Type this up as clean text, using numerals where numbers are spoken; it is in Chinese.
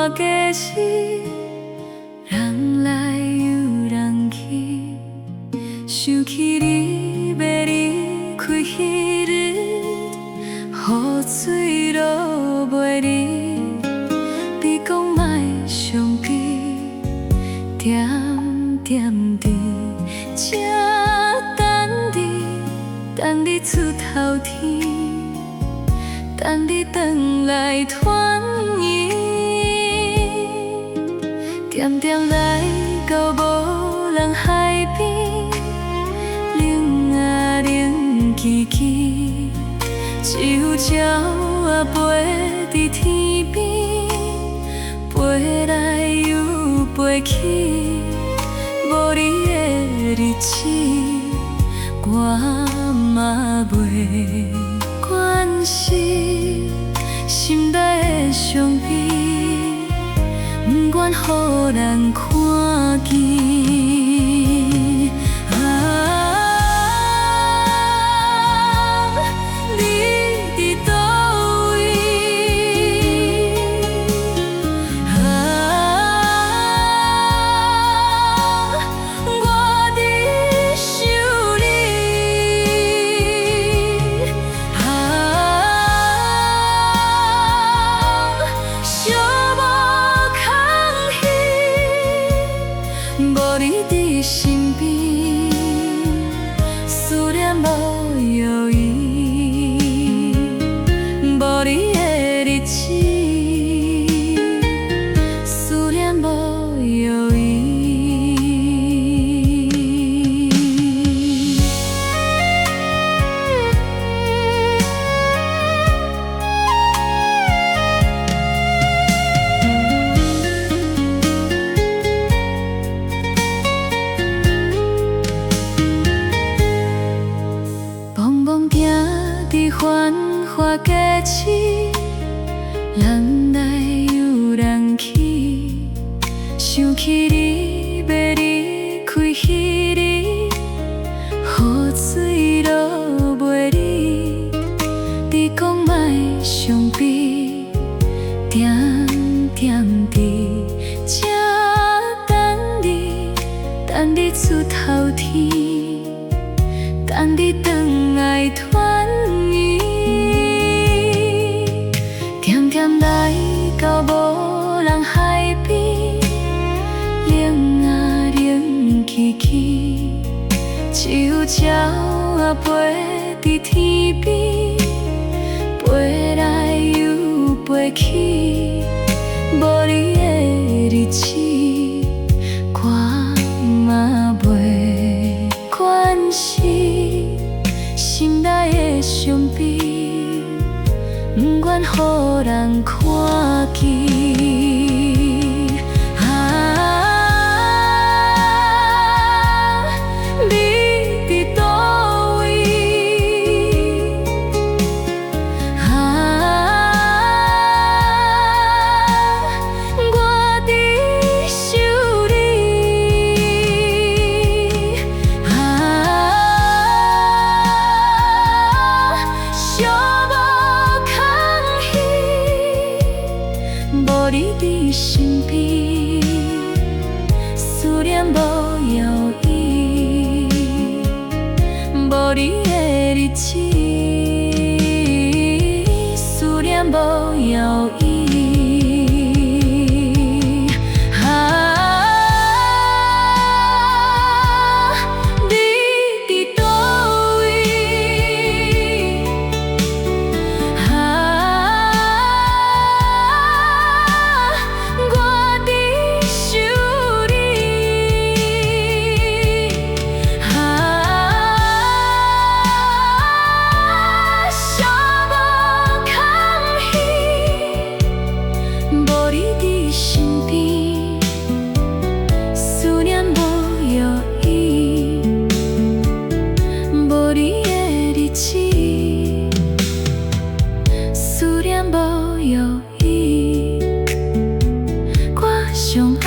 花季时，人来又人去，想起你要离开迄日，雨水落袂离，你讲莫伤悲，点点滴，这等你出头天，等你转来团圆，点点来到无人海边，冷啊冷凄凄，只有鸟仔飞伫天边，飞来又飞去，无你的日子，我嘛袂关心，心内的伤悲，不愿予人看见。无你伫身边，思念无药医，无你的日子，思念无药医。伫繁华街市，人来又人去，想起你要离开迄日，雨水落袂离，你讲莫伤悲，点点滴，这等你出头天，等你转来团圆，点点来到无人海边，冷啊冷凄凄，只有鸟仔飞伫天边，飞来又飞去，无你的日子，我嘛袂关心，心内的伤悲，不愿予人看见。无你伫身边，思念无药医，无你的日子，思念无药医。无你伫身边，思念无药医，无你的日子，思念无药医，我想。